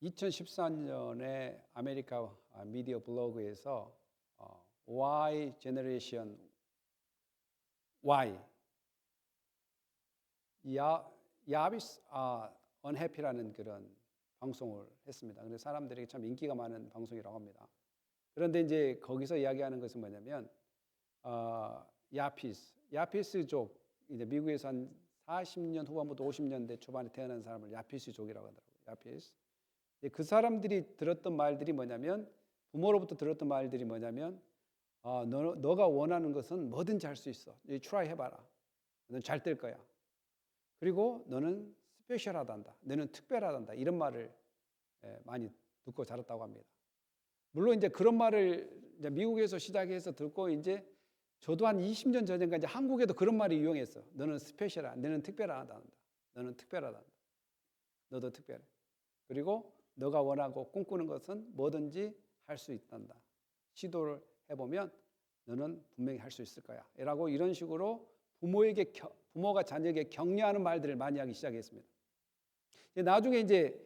2014년에 아메리카 미디어 블로그에서 Why Generation Y 야비스 unhappy라는 그런 방송을 했습니다. 근데 사람들에게 참 인기가 많은 방송이라고 합니다. 그런데 이제 거기서 이야기하는 것은 뭐냐면 야피스족 이제 미국에서 한 40년 후반부터 50년대 초반에 태어난 사람을 야피스족이라고 하더라고요. 야피스. 그 사람들이 들었던 말들이 뭐냐면 부모로부터 들었던 말들이 뭐냐면 너가 원하는 것은 뭐든지 할 수 있어. 트라이 해봐라. 넌 잘 될 거야. 그리고 너는 스페셜하단다. 너는 특별하단다. 이런 말을 많이 듣고 자랐다고 합니다. 물론 이제 그런 말을 이제 미국에서 시작해서 듣고 이제 저도 한 20년 전인가 이제 한국에도 그런 말이 유행했어. 너는 스페셜하다. 너는 특별하단다. 너는 특별하단다. 너도 특별해. 그리고 너가 원하고 꿈꾸는 것은 뭐든지 할 수 있단다. 시도를 해보면 너는 분명히 할 수 있을 거야. 라고 이런 식으로 부모가 자녀에게 격려하는 말들을 많이 하기 시작했습니다. 나중에 이제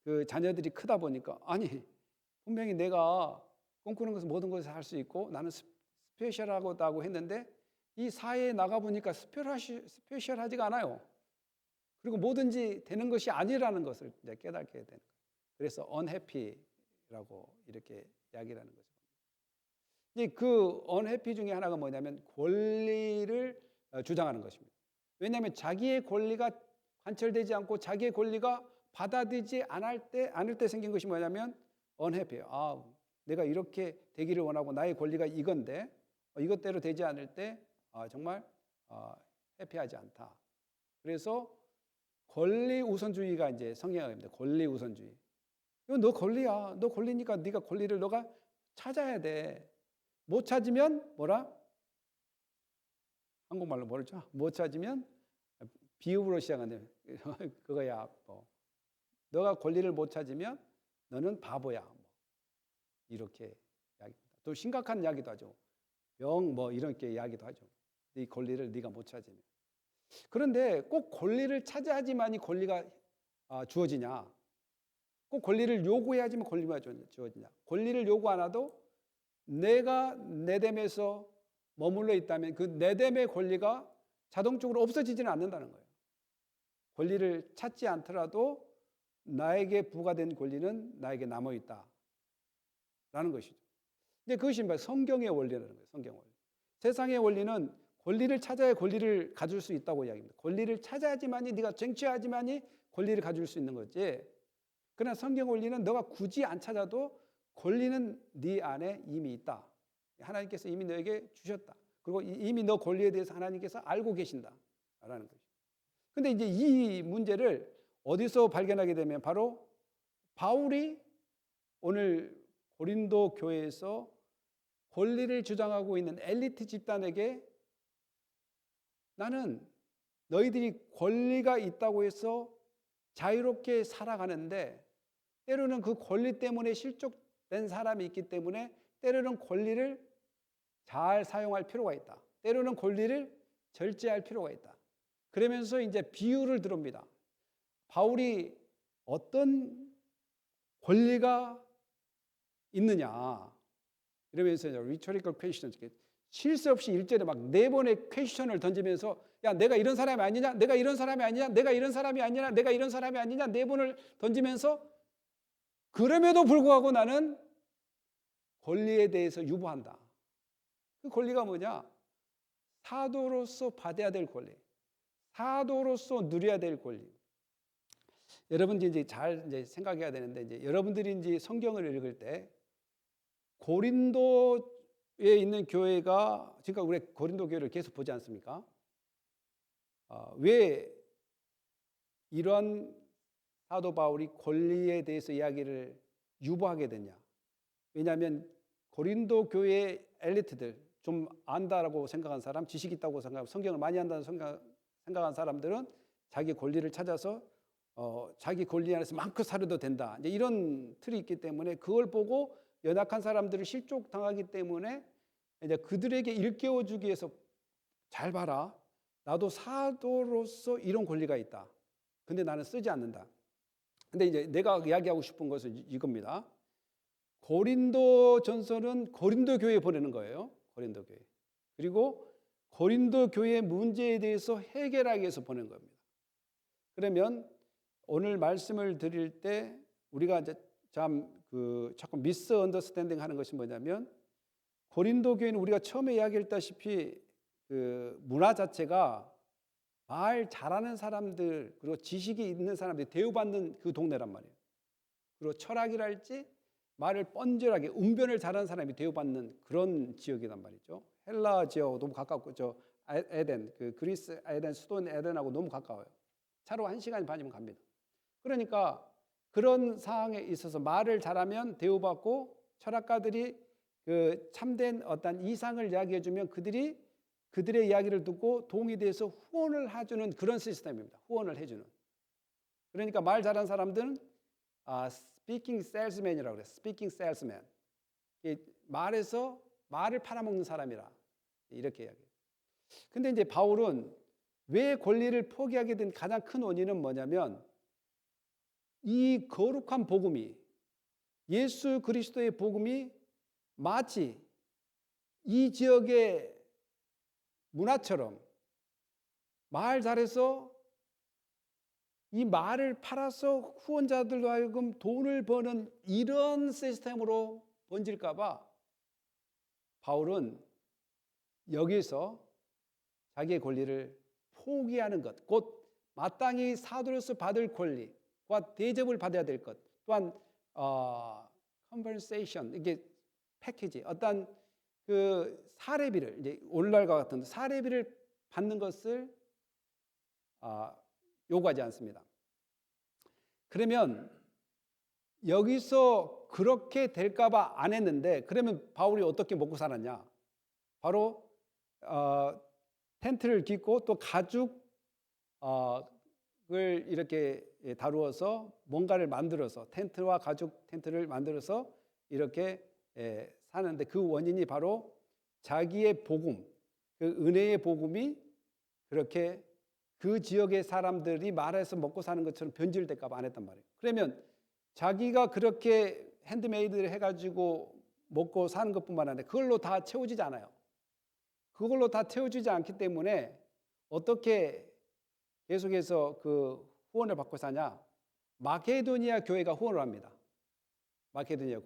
그 자녀들이 크다 보니까 아니 분명히 내가 꿈꾸는 것은 모든 것을 할 수 있고 나는 스페셜하다고 했는데 이 사회에 나가 보니까 스페셜하지가 않아요. 그리고 뭐든지 되는 것이 아니라는 것을 이제 깨닫게 되는 거예요. 그래서 unhappy라고 이렇게 이야기를 하는 거죠. 이제 그 unhappy 중에 하나가 뭐냐면 권리를 주장하는 것입니다. 왜냐하면 자기의 권리가 관철되지 않고 자기의 권리가 받아들이지 않을 때 생긴 것이 뭐냐면 unhappy예요. 내가 이렇게 되기를 원하고 나의 권리가 이건데 이것대로 되지 않을 때 정말 해피하지 않다. 그래서 권리 우선주의가 이제 성향입니다. 권리 우선주의. 이건 너 권리야. 너 권리니까 네가 권리를 너가 찾아야 돼. 못 찾으면 뭐라? 한국말로 뭐랬죠? 못 찾으면 비읍으로 시작하는데 그거야. 너가 권리를 못 찾으면 너는 바보야. 이렇게 이야기합니다. 또 심각한 이야기도 하죠. 병 이렇게 이야기도 하죠. 네 권리를 네가 못 찾으면. 그런데 꼭 권리를 찾아야지만이 권리가 주어지냐? 꼭 권리를 요구해야지만 권리가 주어지냐? 권리를 요구 안 해도 내가 내됨에서 머물러 있다면 그 내됨의 권리가 자동적으로 없어지지는 않는다는 거예요. 권리를 찾지 않더라도 나에게 부과된 권리는 나에게 남아 있다라는 것이죠. 근데 그것이 성경의 원리라는 거예요. 성경 원리. 세상의 원리는 권리를 찾아야 권리를 가질 수 있다고 이야기합니다. 권리를 찾아야지만이 네가 쟁취해야지만이 권리를 가질 수 있는 거지. 그러나 성경 원리는 너가 굳이 안 찾아도 권리는 네 안에 이미 있다. 하나님께서 이미 너에게 주셨다. 그리고 이미 너 권리에 대해서 하나님께서 알고 계신다라는 것이죠. 근데 이제 이 문제를 어디서 발견하게 되면 바로 바울이 오늘 고린도 교회에서 권리를 주장하고 있는 엘리트 집단에게 나는 너희들이 권리가 있다고 해서 자유롭게 살아가는데 때로는 그 권리 때문에 실족된 사람이 있기 때문에 때로는 권리를 잘 사용할 필요가 있다. 때로는 권리를 절제할 필요가 있다. 그러면서 이제 비유를 들읍니다. 바울이 어떤 권리가 있느냐. 이러면서 rhetorical questions, 쉴 새 없이 일절에 막 4번의 퀘스천을 던지면서 야 내가 이런 사람이 아니냐? 내가 이런 사람이 아니냐? 내가 이런 사람이 아니냐? 내가 이런 사람이 아니냐? 4번을 던지면서 그럼에도 불구하고 나는 권리에 대해서 유보한다. 그 권리가 뭐냐? 사도로서 받아야 될 권리. 사도로서 누려야 될 권리. 여러분들이 이제 잘 생각해야 되는데 이제 여러분들이 이제 성경을 읽을 때 고린도에 있는 교회가 지금까지 우리 고린도 교회를 계속 보지 않습니까? 왜 이런 사도 바울이 권리에 대해서 이야기를 유보하게 됐냐? 왜냐하면 고린도 교회의 엘리트들 좀 안다라고 생각한 사람, 지식 있다고 생각하고 성경을 많이 한다는 생각한 사람들은 자기 권리를 찾아서 자기 권리 안에서 마음껏 살아도 된다. 이제 이런 틀이 있기 때문에 그걸 보고 연약한 사람들을 실족당하기 때문에 이제 그들에게 일깨워주기 위해서 잘 봐라. 나도 사도로서 이런 권리가 있다. 근데 나는 쓰지 않는다. 근데 이제 내가 이야기하고 싶은 것은 이겁니다. 고린도 전서는 고린도 교회에 보내는 거예요. 고린도 교회. 그리고 고린도 교회의 문제에 대해서 해결하기 위해서 보낸 겁니다. 그러면 오늘 말씀을 드릴 때 우리가 이제 자꾸 미스 언더스탠딩 하는 것이 뭐냐면, 고린도 교회는 우리가 처음에 이야기했다시피 그 문화 자체가 말 잘하는 사람들, 그리고 지식이 있는 사람들이 대우받는 그 동네란 말이에요. 그리고 철학이랄지 말을 뻔절하게 웅변을 잘하는 사람이 대우받는 그런 지역이란 말이죠. 헬라 지역하고 너무 가깝고, 에덴, 그 그리스 에덴, 수도는 에덴하고 너무 가까워요. 차로 1시간 반이면 갑니다. 그러니까 그런 상황에 있어서 말을 잘하면 대우받고, 철학가들이 그 참된 어떤 이상을 이야기해주면 그들의 이야기를 듣고 동의돼서 후원을 해주는 그런 시스템입니다. 후원을 해주는. 그러니까 말 잘하는 사람들은 speaking salesman이라고 그래요. speaking salesman. 말에서 말을 팔아먹는 사람이라 이렇게 이야기해요. 근데 이제 바울은 왜 권리를 포기하게 된 가장 큰 원인은 뭐냐면, 이 거룩한 복음이, 예수 그리스도의 복음이 마치 이 지역의 문화처럼 말 잘해서 이 말을 팔아서 후원자들로 하여금 돈을 버는 이런 시스템으로 번질까 봐 바울은 여기서 자기의 권리를 포기하는 것, 곧 마땅히 사도로서 받을 권리과 대접을 받아야 될 것, 또한 compensation, 이게 패키지, 어떤 그 사례비를, 이제 오늘날과 같은 사례비를 받는 것을 요구하지 않습니다. 그러면 여기서 그렇게 될까봐 안 했는데, 그러면 바울이 어떻게 먹고 살았냐? 바로 텐트를 깃고 또 가죽을 이렇게 다루어서 뭔가를 만들어서, 텐트와 가죽 텐트를 만들어서 이렇게 사는데, 그 원인이 바로 자기의 복음, 그 은혜의 복음이 그렇게 그 지역의 사람들이 말해서 먹고 사는 것처럼 변질될까 봐 안 했단 말이에요. 그러면 자기가 그렇게 핸드메이드를 해가지고 먹고 사는 것뿐만 아니라 그걸로 다 채워지지 않아요. 그걸로 다 채워지지 않기 때문에 어떻게 계속해서 그 후원을 받고 사냐? 마케도니아 교회가 후원을 합니다. 마케도니아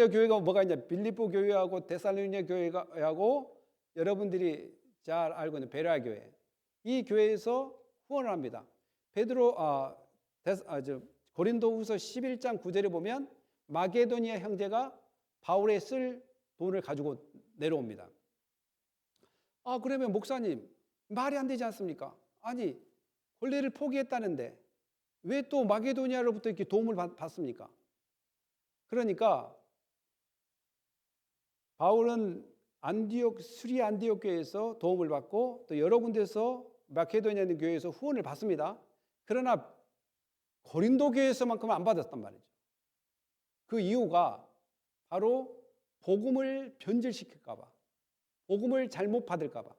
교회가 뭐가 있냐? 빌립보 교회하고 데살로니가 교회하고 여러분들이 잘 알고 있는 베레아 교회, 이 교회에서 후원을 합니다. 고린도후서 11장 9절에 보면 마게도니아 형제가 바울의 쓸 돈을 가지고 내려옵니다. 그러면 목사님, 말이 안 되지 않습니까? 아니, 권리를 포기했다는데 왜 또 마게도니아로부터 이렇게 도움을 받습니까? 그러니까 바울은 수리 안디옥 교회에서 도움을 받고 또 여러 군데서 마케도니아 교회에서 후원을 받습니다. 그러나 고린도 교회에서만큼은 안 받았단 말이죠. 그 이유가 바로 복음을 변질시킬까 봐, 복음을 잘못 받을까 봐,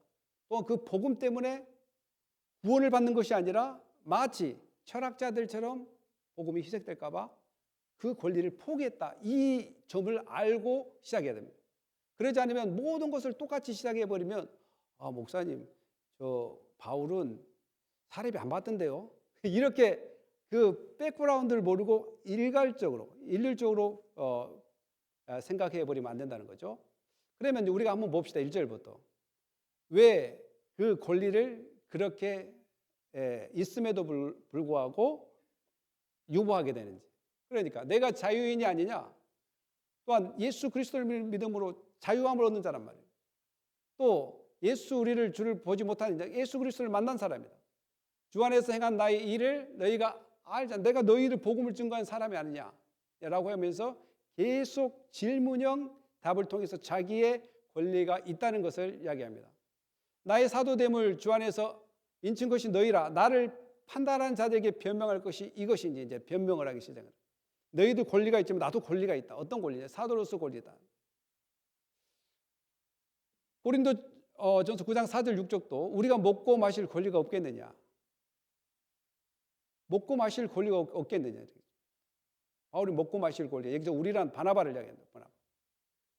또 그 복음 때문에 구원을 받는 것이 아니라 마치 철학자들처럼 복음이 희석될까 봐 그 권리를 포기했다, 이 점을 알고 시작해야 됩니다. 그러지 않으면 모든 것을 똑같이 시작해버리면, 목사님, 저 바울은 사례비 안 받던데요, 이렇게 그 백그라운드를 모르고 일률적으로 생각해버리면 안 된다는 거죠. 그러면 우리가 한번 봅시다. 1절부터 왜 그 권리를 그렇게 있음에도 불구하고 유보하게 되는지. 그러니까 내가 자유인이 아니냐, 또한 예수 그리스도를 믿음으로 자유함을 얻는 자란 말이에요. 또 예수 우리를 주를 보지 못하는 자, 예수 그리스도를 만난 사람이다. 주 안에서 행한 나의 일을 너희가 알자. 내가 너희를 복음을 증거한 사람이 아니냐라고 하면서 계속 질문형 답을 통해서 자기의 권리가 있다는 것을 이야기합니다. 나의 사도됨을 주 안에서 인친 것이 너희라. 나를 판단하는 자들에게 변명할 것이 이것이 이제 변명을 하기 시작합니다. 너희도 권리가 있지만 나도 권리가 있다. 어떤 권리냐? 사도로서 권리다. 고린도 전서 9장 4절 6절도 우리가 먹고 마실 권리가 없겠느냐? 먹고 마실 권리가 없겠느냐. 바울이 먹고 마실 권리. 여기서 우리란 바나바를 이야기합니다.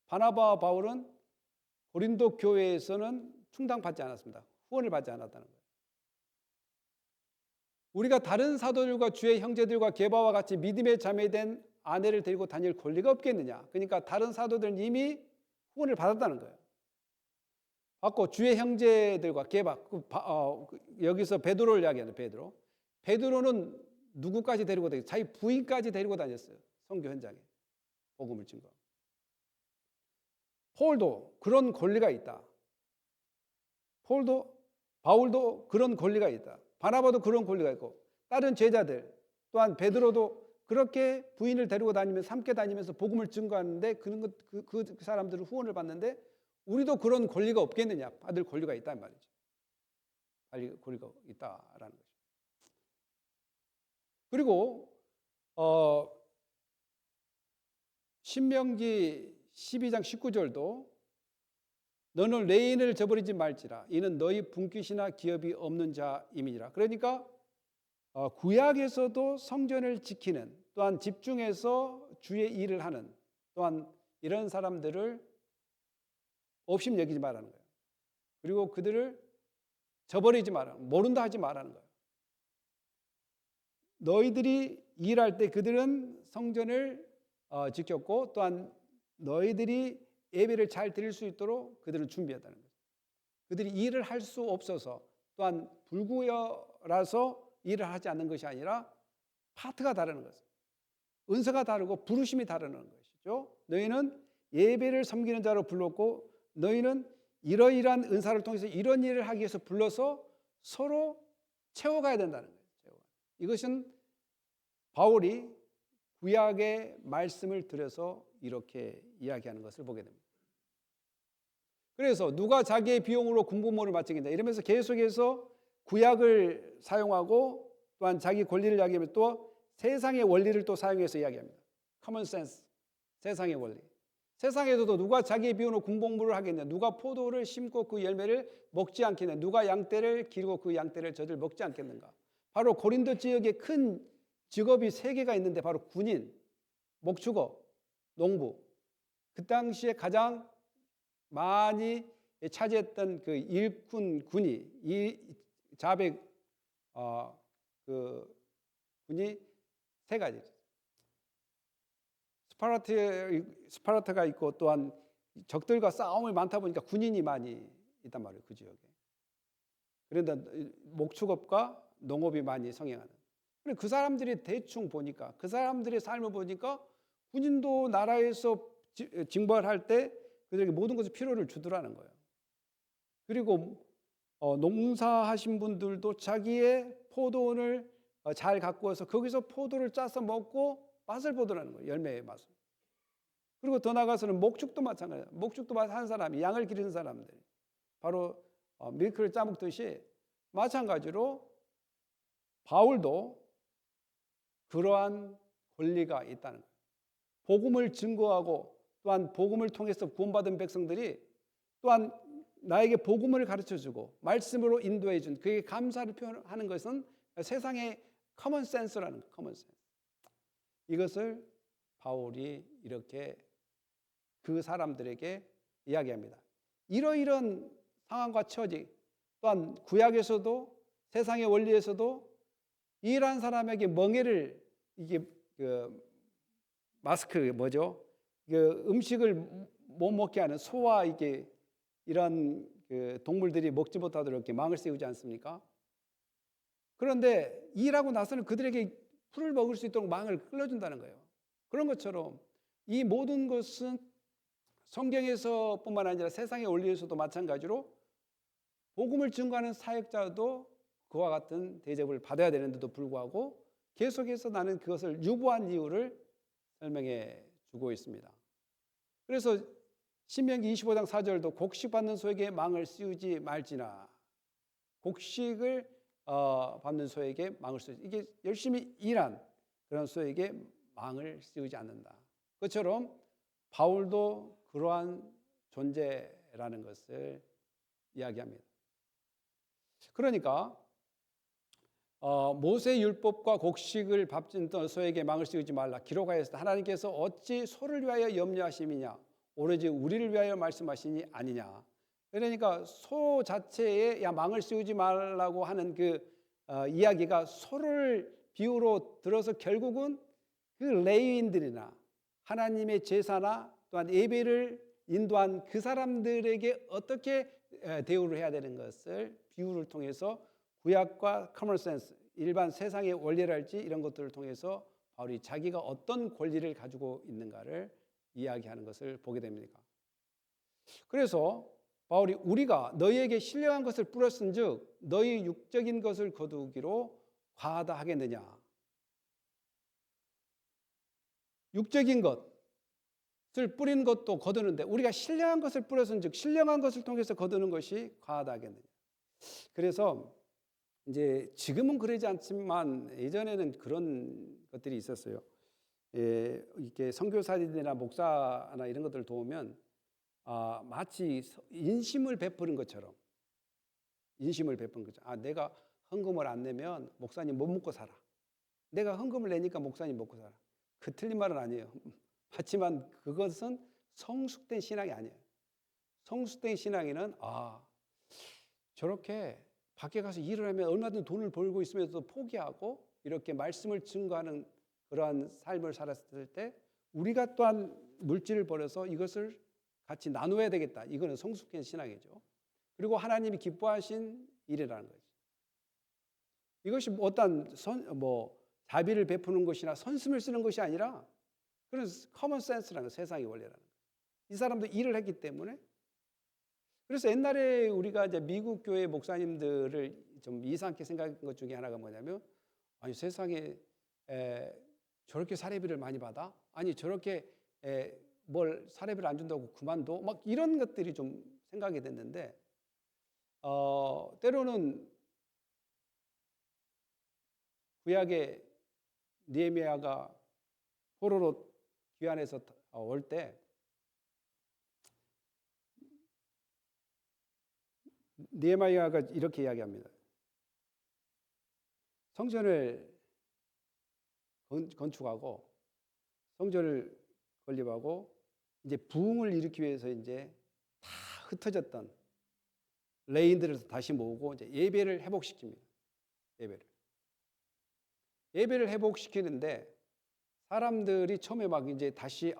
바나바와 바울은 고린도 교회에서는 충당받지 않았습니다. 후원을 받지 않았다는 거예요. 우리가 다른 사도들과 주의 형제들과 게바와 같이 믿음의 자매된 아내를 데리고 다닐 권리가 없겠느냐. 그러니까 다른 사도들은 이미 후원을 받았다는 거예요. 받고 주의 형제들과 게바, 여기서 베드로를 이야기하는 베드로는 누구까지 데리고 다녔어요? 자기 부인까지 데리고 다녔어요. 선교 현장에 복음을 증거. 바울도 그런 권리가 있다. 바울도 그런 권리가 있다. 바나바도 그런 권리가 있고 다른 제자들 또한 베드로도 그렇게 부인을 데리고 다니면서 함께 다니면서 복음을 증거하는데 그 사람들은 후원을 받는데 우리도 그런 권리가 없겠느냐? 받을 권리가 있다는 말이죠. 받을 권리가 있다라는 거죠. 그리고 신명기 12장 19절도 너는 레인을 저버리지 말지라 이는 너희 분깃이나 기업이 없는 자임이니라. 그러니까 구약에서도 성전을 지키는 또한 집중해서 주의 일을 하는 또한 이런 사람들을 없임 여기지 말라는 거예요. 그리고 그들을 저버리지 말라, 모른다 하지 말라는 거예요. 너희들이 일할 때 그들은 성전을 지켰고 또한 너희들이 예배를 잘 드릴 수 있도록 그들은 준비했다는 거예요. 그들이 일을 할 수 없어서 또한 불구여라서 일을 하지 않는 것이 아니라 파트가 다르는 것이죠. 은사가 다르고 부르심이 다르는 것이죠. 너희는 예배를 섬기는 자로 불렀고 너희는 이러이러한 은사를 통해서 이런 일을 하기 위해서 불러서 서로 채워가야 된다는 거예요. 이것은 바울이 구약의 말씀을 들여서 이렇게 이야기하는 것을 보게 됩니다. 그래서 누가 자기의 비용으로 군부모를 마치겠냐 이러면서 계속해서 구약을 사용하고 또한 자기 권리를 이야기하면 또 세상의 원리를 또 사용해서 이야기합니다. common sense, 세상의 원리. 세상에서도 누가 자기의 비용으로 군복무를 하겠냐, 누가 포도를 심고 그 열매를 먹지 않겠냐, 누가 양떼를 기르고 그 양떼를 저들 먹지 않겠는가. 바로 고린도 지역에 큰 직업이 3개가 있는데 바로 군인, 목축업, 농부. 그 당시에 가장 많이 차지했던 그 일꾼 군이 이 자백 그 군이 3가지. 스파르타가 있고 또한 적들과 싸움이 많다 보니까 군인이 많이 있단 말이에요. 그 지역에. 그런데 목축업과 농업이 많이 성행하는. 그 사람들이 대충 보니까 그 사람들의 삶을 보니까 군인도 나라에서 징벌할 때 그들에게 모든 것을 필요를 주더라는 거예요. 그리고 농사하신 분들도 자기의 포도원을 잘 갖고 와서 거기서 포도를 짜서 먹고 맛을 보더라는 거예요. 열매의 맛을. 그리고 더 나아가서는 목축도 마찬가지예요. 목축도 한 사람이 양을 기르는 사람들 바로 밀크를 짜먹듯이 마찬가지로 바울도 그러한 권리가 있다는 거예요. 복음을 증거하고 또한 복음을 통해서 구원받은 백성들이 또한 나에게 복음을 가르쳐주고 말씀으로 인도해준 그에게 감사를 표현하는 것은 세상의 커먼 센스라는 거예요. 커먼 센스. 이것을 바울이 이렇게 그 사람들에게 이야기합니다. 이러이러한 상황과 처지 또한 구약에서도 세상의 원리에서도 이러한 사람에게 멍에를 이게 마스크 뭐죠? 음식을 못 먹게 하는 소와 이게 이런 동물들이 먹지 못하도록 이렇게 망을 씌우지 않습니까? 그런데 일하고 나서는 그들에게 풀을 먹을 수 있도록 망을 끌어준다는 거예요. 그런 것처럼 이 모든 것은 성경에서뿐만 아니라 세상의 원리에서도 마찬가지로 복음을 증거하는 사역자도 그와 같은 대접을 받아야 되는데도 불구하고 계속해서 나는 그것을 유보한 이유를 설명해 주고 있습니다. 그래서 신명기 25장 4절도 곡식 받는 소에게 망을 씌우지 말지나 곡식을 받는 소에게 망을 씌우지 이게 열심히 일한 그런 소에게 망을 씌우지 않는다. 그처럼 바울도 그러한 존재라는 것을 이야기합니다. 그러니까 모세 율법과 곡식을 밟던 소에게 망을 씌우지 말라 기록하였다. 하나님께서 어찌 소를 위하여 염려하심이냐 오로지 우리를 위하여 말씀하시니 아니냐. 그러니까 소 자체에 망을 씌우지 말라고 하는 그 이야기가 소를 비유로 들어서 결국은 그 레위인들이나 하나님의 제사나 또한 예배를 인도한 그 사람들에게 어떻게 대우를 해야 되는 것을 비유를 통해서 구약과 커먼 센스, 일반 세상의 원리랄지 이런 것들을 통해서 바울이 자기가 어떤 권리를 가지고 있는가를 이야기하는 것을 보게 됩니다. 그래서 바울이 우리가 너희에게 신령한 것을 뿌렸은즉 너희 육적인 것을 거두기로 과하다 하겠느냐. 육적인 것을 뿌린 것도 거두는데 우리가 신령한 것을 뿌렸은즉 신령한 것을 통해서 거두는 것이 과하다 하겠느냐. 그래서 이제 지금은 그러지 않지만 예전에는 그런 것들이 있었어요. 이렇게 선교사들이나 목사나 이런 것들을 도우면 마치 인심을 베푸는 것처럼 내가 헌금을 안 내면 목사님 못 먹고 살아. 내가 헌금을 내니까 목사님 먹고 살아. 그 틀린 말은 아니에요. 하지만 그것은 성숙된 신앙이 아니에요. 성숙된 신앙에는 저렇게 밖에 가서 일을 하면 얼마든지 돈을 벌고 있으면서도 포기하고 이렇게 말씀을 증거하는 그러한 삶을 살았을 때 우리가 또한 물질을 벌여서 이것을 같이 나누어야 되겠다. 이거는 성숙한 신앙이죠. 그리고 하나님이 기뻐하신 일이라는 거죠. 이것이 어떤 자비를 베푸는 것이나 선심을 쓰는 것이 아니라 그런 커먼 센스라는 거, 세상의 원리라는 거. 이 사람도 일을 했기 때문에. 그래서 옛날에 우리가 이제 미국 교회 목사님들을 좀 이상하게 생각한 것 중에 하나가 뭐냐면, 아니 세상에 저렇게 사례비를 많이 받아? 아니 저렇게 뭘 사례비를 안 준다고 그만둬? 막 이런 것들이 좀 생각이 됐는데, 때로는 구약의 느헤미야가 포로로 귀환해서 올 때 느헤미야가 이렇게 이야기합니다. 성전을 건축하고 성전을 건립하고 이제 부흥을 일으키기 위해서 이제 다 흩어졌던 레인들을 다시 모으고 이제 예배를 회복시킵니다. 예배를 회복시키는데 사람들이 처음에 막 이제 다시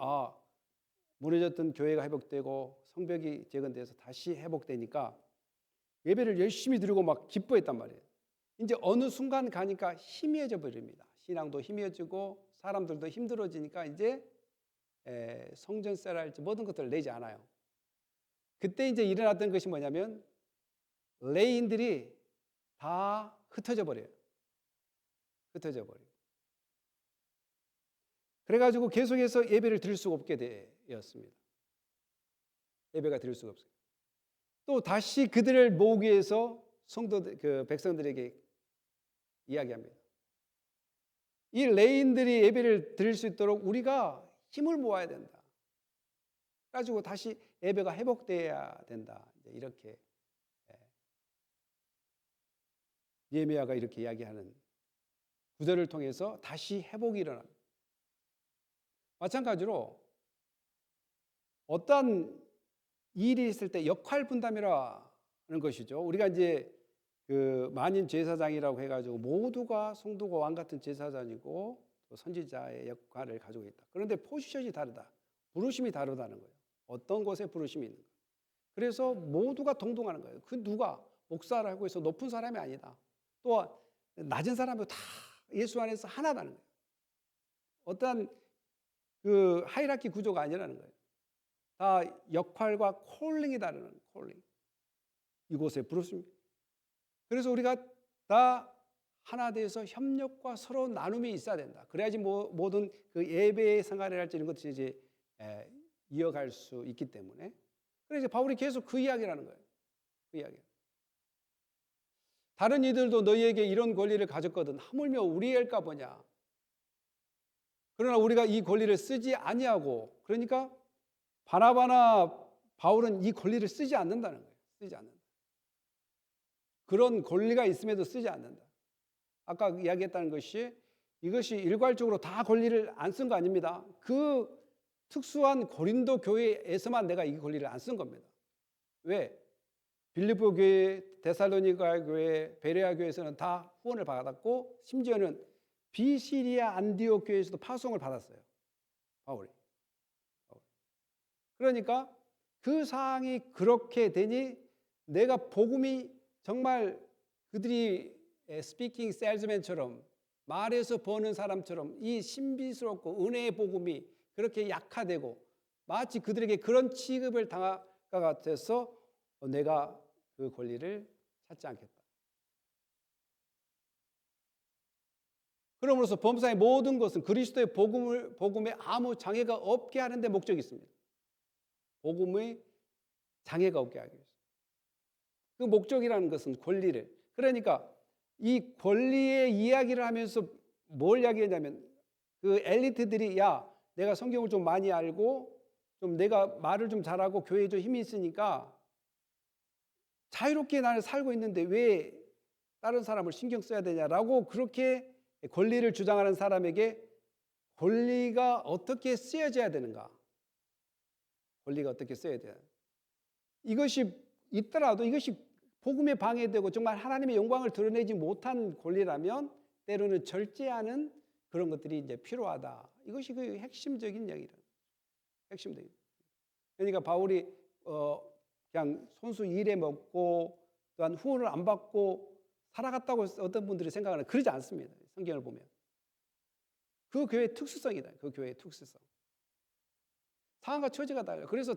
무너졌던 교회가 회복되고 성벽이 재건돼서 다시 회복되니까 예배를 열심히 드리고 막 기뻐했단 말이에요. 이제 어느 순간 가니까 희미해져 버립니다. 신앙도 희미해지고 사람들도 힘들어지니까 이제 성전세랄지 모든 것들을 내지 않아요. 그때 이제 일어났던 것이 뭐냐면 레인들이 다 흩어져 버려요. 그래가지고 계속해서 예배를 드릴 수가 없게 되었습니다. 예배가 드릴 수가 없어요. 또 다시 그들을 모으기 위해서 백성들에게 이야기합니다. 이 레인들이 예배를 드릴 수 있도록 우리가 힘을 모아야 된다. 가지고 다시 예배가 회복돼야 된다. 이렇게 느헤미야가 이렇게 이야기하는 구절을 통해서 다시 회복이 일어납니다. 마찬가지로 어떤 일이 있을 때 역할 분담이라는 것이죠. 우리가 이제 그 만인 제사장이라고 해가지고 모두가 성도가 왕 같은 제사장이고 또 선지자의 역할을 가지고 있다. 그런데 포지션이 다르다. 부르심이 다르다는 거예요. 어떤 곳에 부르심이 있는가. 그래서 모두가 동동하는 거예요. 그 누가 목사를 하고 있어 높은 사람이 아니다. 또 낮은 사람도 다 예수 안에서 하나라는 거예요. 어떠한 그 하이라키 구조가 아니라는 거예요. 다 역할과 콜링이 다르는 콜링. 이곳에 부르십니다. 그래서 우리가 다 하나 되어서 협력과 서로 나눔이 있어야 된다. 그래야지 모든 그 예배의 생활이랄지 이런 것들이 이제 이어갈 수 있기 때문에. 그래서 바울이 계속 그 이야기라는 거예요. 그 이야기. 다른 이들도 너희에게 이런 권리를 가졌거든 하물며 우리일까 보냐. 그러나 우리가 이 권리를 쓰지 아니하고 그러니까 바나바나 바울은 이 권리를 쓰지 않는다는 거예요. 쓰지 않는다. 그런 권리가 있음에도 쓰지 않는다. 아까 이야기했다는 것이 이것이 일괄적으로 다 권리를 안 쓴 거 아닙니다. 그 특수한 고린도 교회에서만 내가 이 권리를 안 쓴 겁니다. 왜? 빌립보 교회, 데살로니가 교회, 베레아 교회에서는 다 후원을 받았고 심지어는 비시리아 안디옥 교회에서도 파송을 받았어요. 바울이. 그러니까 그 상황이 그렇게 되니 내가 복음이 정말 그들이 스피킹 셀즈맨처럼 말해서 버는 사람처럼 이 신비스럽고 은혜의 복음이 그렇게 약화되고 마치 그들에게 그런 취급을 당할 것 같아서 내가 그 권리를 찾지 않겠다. 그러므로서 범사의 모든 것은 그리스도의 복음에 아무 장애가 없게 하는 데 목적이 있습니다. 복음의 장애가 없게 하기 위해서. 그 목적이라는 것은 권리를. 그러니까 이 권리의 이야기를 하면서 뭘 이야기했냐면 그 엘리트들이 야 내가 성경을 좀 많이 알고 좀 내가 말을 좀 잘하고 교회에 좀 힘이 있으니까 자유롭게 나를 살고 있는데 왜 다른 사람을 신경 써야 되냐라고 그렇게 권리를 주장하는 사람에게 권리가 어떻게 쓰여져야 되는가? 권리가 어떻게 써야 되나? 이것이 있더라도 이것이 복음에 방해되고 정말 하나님의 영광을 드러내지 못한 권리라면 때로는 절제하는 그런 것들이 이제 필요하다. 이것이 그 핵심적인 얘기다. 핵심적인. 그러니까 바울이 그냥 손수 일해 먹고 또한 후원을 안 받고 살아갔다고 어떤 분들이 생각하는 그러지 않습니다. 성경을 보면 그 교회의 특수성이다. 그 교회의 특수성. 상황과 처지가 달라요. 그래서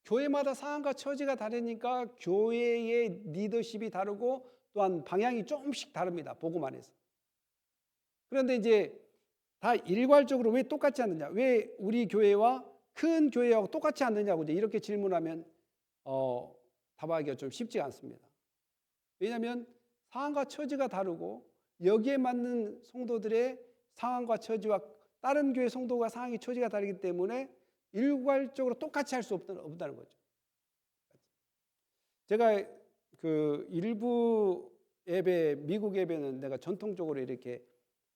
교회마다 상황과 처지가 다르니까 교회의 리더십이 다르고 또한 방향이 조금씩 다릅니다. 복음 안에서. 그런데 이제 다 일괄적으로 왜 똑같지 않느냐? 왜 우리 교회와 큰 교회하고 똑같지 않느냐고 이제 이렇게 질문하면 답하기가 좀 쉽지가 않습니다. 왜냐하면 상황과 처지가 다르고 여기에 맞는 성도들의 상황과 처지와 다른 교회 성도가 상황이 처지가 다르기 때문에 일괄적으로 똑같이 할 수 없다는 거죠. 제가 그 일부 예배, 미국 예배는 내가 전통적으로 이렇게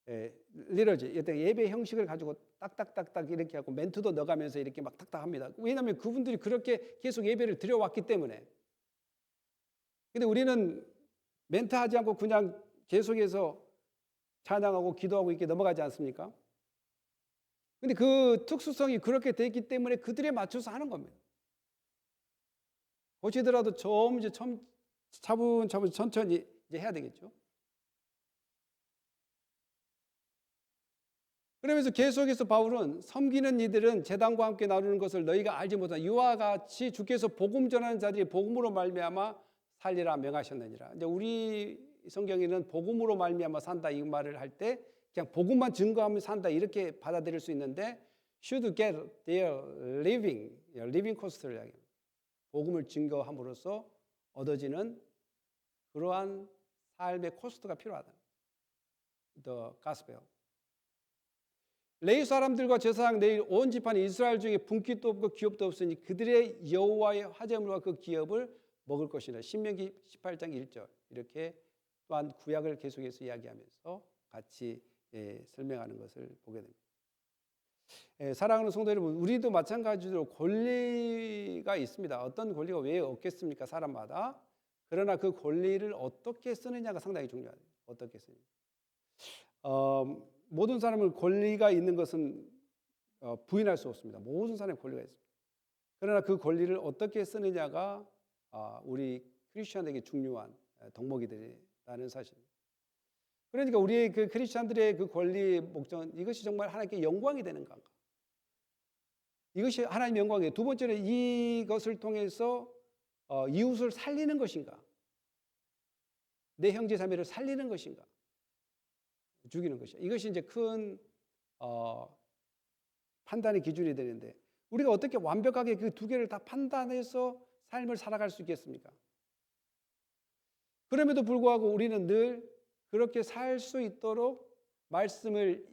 리더지, 예배 형식을 가지고 딱딱딱딱 이렇게 하고 멘트도 넣어가면서 이렇게 막 탁탁 합니다. 왜냐하면 그분들이 그렇게 계속 예배를 드려왔기 때문에. 근데 우리는 멘트 하지 않고 그냥 계속해서 찬양하고 기도하고 이렇게 넘어가지 않습니까? 근데 그 특수성이 그렇게 됐기 때문에 그들에 맞춰서 하는 겁니다. 보시더라도 차분차분 천천히 이제 해야 되겠죠. 그러면서 계속해서 바울은 섬기는 이들은 제단과 함께 나누는 것을 너희가 알지 못한 이와 같이 주께서 복음 전하는 자들이 복음으로 말미암아 살리라 명하셨느니라. 이제 우리 성경에는 복음으로 말미암아 산다 이 말을 할 때 그냥 복음만 증거하면 산다 이렇게 받아들일 수 있는데 should get their living cost를 이야기합니다. 복음을 증거함으로써 얻어지는 그러한 삶의 코스트가 필요하다. The gospel. 레위 사람들과 제사장 내일 온 집안 이스라엘 중에 분깃도 없고 기업도 없으니 그들의 여호와의 화제물과 그 기업을 먹을 것이라. 신명기 18장 1절 이렇게 또한 구약을 계속해서 이야기하면서 같이 설명하는 것을 보게 됩니다. 사랑하는 성도 여러분, 우리도 마찬가지로 권리가 있습니다. 어떤 권리가 왜 없겠습니까? 사람마다. 그러나 그 권리를 어떻게 쓰느냐가 상당히 중요합니다. 어떻게 쓰느냐. 모든 사람은 권리가 있는 것은 부인할 수 없습니다. 모든 사람의 권리가 있습니다. 그러나 그 권리를 어떻게 쓰느냐가 우리 크리스천에게 중요한 덕목이 되다는 사실입니다. 그러니까 우리의 그 크리스천들의 그 권리 목적은 이것이 정말 하나님께 영광이 되는 건가? 이것이 하나님의 영광이에요. 두 번째는 이것을 통해서 이웃을 살리는 것인가? 내 형제 자매를 살리는 것인가? 죽이는 것이야. 이것이 이제 큰 판단의 기준이 되는데 우리가 어떻게 완벽하게 그 두 개를 다 판단해서 삶을 살아갈 수 있겠습니까? 그럼에도 불구하고 우리는 늘 그렇게 살 수 있도록 말씀을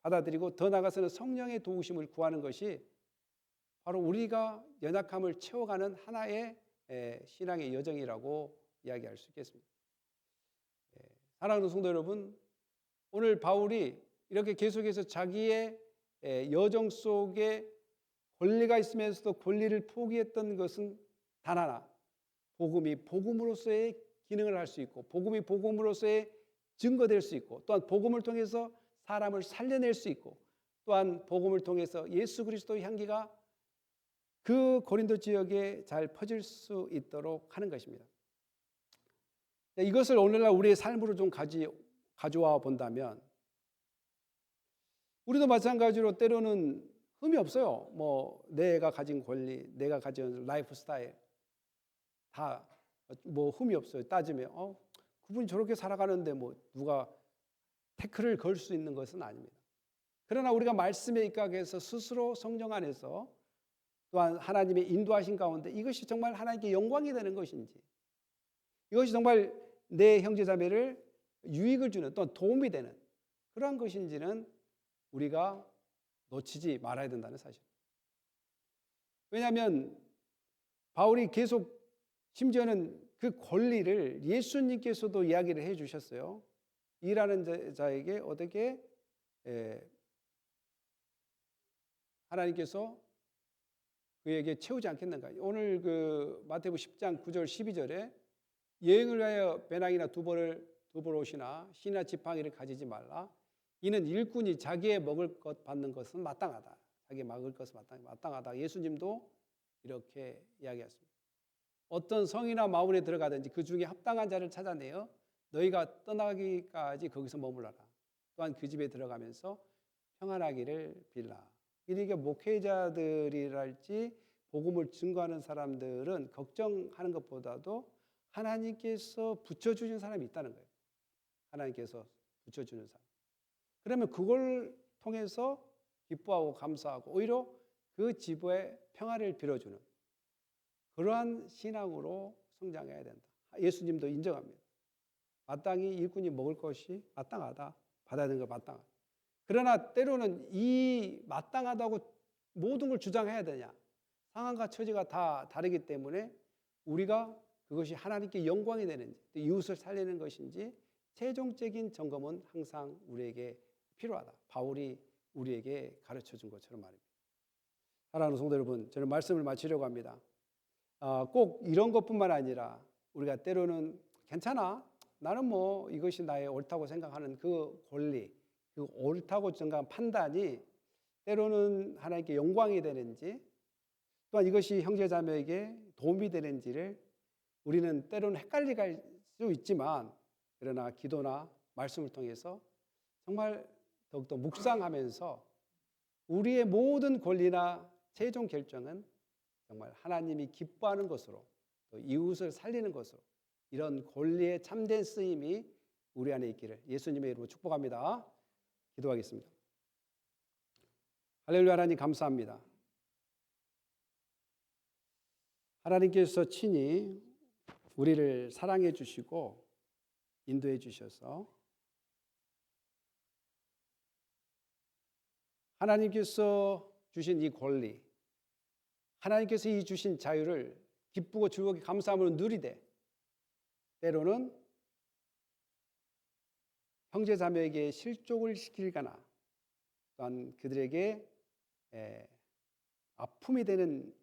받아들이고 더 나아가서는 성령의 도우심을 구하는 것이 바로 우리가 연약함을 채워가는 하나의 신앙의 여정이라고 이야기할 수 있겠습니다. 사랑하는 성도 여러분, 오늘 바울이 이렇게 계속해서 자기의 여정 속에 권리가 있으면서도 권리를 포기했던 것은 단 하나, 복음이 복음으로서의 기능을 할 수 있고, 복음이 복음으로서의 증거될 수 있고, 또한 복음을 통해서 사람을 살려낼 수 있고, 또한 복음을 통해서 예수 그리스도의 향기가 그 고린도 지역에 잘 퍼질 수 있도록 하는 것입니다. 이것을 오늘날 우리의 삶으로 좀 가져와 본다면, 우리도 마찬가지로 때로는 흠이 없어요. 뭐 내가 가진 권리, 내가 가진 라이프 스타일 다 뭐 흠이 없어요. 따지면 그분이 저렇게 살아가는데 뭐 누가 태클을 걸 수 있는 것은 아닙니다. 그러나 우리가 말씀에 입각해서 스스로 성령 안에서 또한 하나님의 인도하신 가운데 이것이 정말 하나님께 영광이 되는 것인지, 이것이 정말 내 형제자매를 유익을 주는 또한 도움이 되는 그러한 것인지는 우리가 놓치지 말아야 된다는 사실. 왜냐하면 바울이 계속 심지어는 그 권리를 예수님께서도 이야기를 해 주셨어요. 일하는 자에게 어떻게 하나님께서 그에게 채우지 않겠는가. 오늘 그 마태복음 10장 9절 12절에 여행을 위하여 배낭이나 두벌 옷이나 신이나 지팡이를 가지지 말라. 이는 일꾼이 자기의 먹을 것 받는 것은 마땅하다. 자기 먹을 것은 마땅하다. 예수님도 이렇게 이야기했습니다. 어떤 성이나 마을에 들어가든지 그 중에 합당한 자를 찾아내어 너희가 떠나기까지 거기서 머물러라. 또한 그 집에 들어가면서 평안하기를 빌라. 이렇게 목회자들이랄지 복음을 증거하는 사람들은 걱정하는 것보다도 하나님께서 붙여주신 사람이 있다는 거예요. 하나님께서 붙여주는 사람. 그러면 그걸 통해서 기뻐하고 감사하고 오히려 그 집의 평화를 빌어주는 그러한 신앙으로 성장해야 된다. 예수님도 인정합니다. 마땅히 일꾼이 먹을 것이 마땅하다. 받아야 되는 거 마땅하다. 그러나 때로는 이 마땅하다고 모든 걸 주장해야 되냐. 상황과 처지가 다 다르기 때문에 우리가 그것이 하나님께 영광이 되는지, 이웃을 살리는 것인지 최종적인 점검은 항상 우리에게 필요하다. 바울이 우리에게 가르쳐 준 것처럼 말입니다. 사랑하는 성도 여러분, 저는 말씀을 마치려고 합니다. 꼭 이런 것뿐만 아니라 우리가 때로는 괜찮아. 나는 뭐 이것이 나의 옳다고 생각하는 그 권리, 그 옳다고 생각한 판단이 때로는 하나님께 영광이 되는지 또한 이것이 형제자매에게 도움이 되는지를 우리는 때로는 헷갈리게 할 수 있지만 그러나 기도나 말씀을 통해서 정말 더욱더 묵상하면서 우리의 모든 권리나 최종 결정은 정말 하나님이 기뻐하는 것으로 또 이웃을 살리는 것으로 이런 권리의 참된 쓰임이 우리 안에 있기를 예수님의 이름으로 축복합니다. 기도하겠습니다. 할렐루야. 하나님 감사합니다. 하나님께서 친히 우리를 사랑해 주시고 인도해 주셔서 하나님께서 주신 이 권리, 하나님께서 이 주신 자유를 기쁘고 즐겁게 감사함으로 누리되 때로는 형제자매에게 실족을 시킬거나 또한 그들에게 아픔이 되는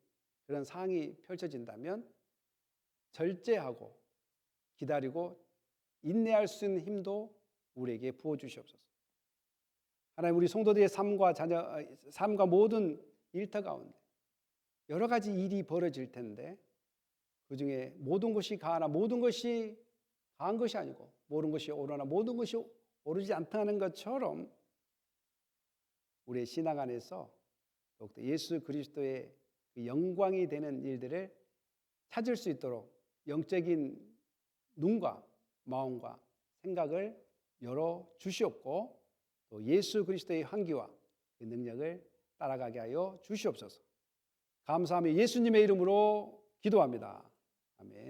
그런 상황이 펼쳐진다면 절제하고 기다리고 인내할 수 있는 힘도 우리에게 부어주시옵소서. 하나님, 우리 성도들의 삶과 모든 일터 가운데 여러 가지 일이 벌어질 텐데 그중에 모든 것이 가하나 모든 것이 가한 것이 아니고 모든 것이 옳으나 모든 것이 오르지 않다는 것처럼 우리의 신앙 안에서 더욱더 예수 그리스도의 그 영광이 되는 일들을 찾을 수 있도록 영적인 눈과 마음과 생각을 열어 주시옵고 또 예수 그리스도의 향기와 그 능력을 따라가게 하여 주시옵소서. 감사하며 예수님의 이름으로 기도합니다. 아멘.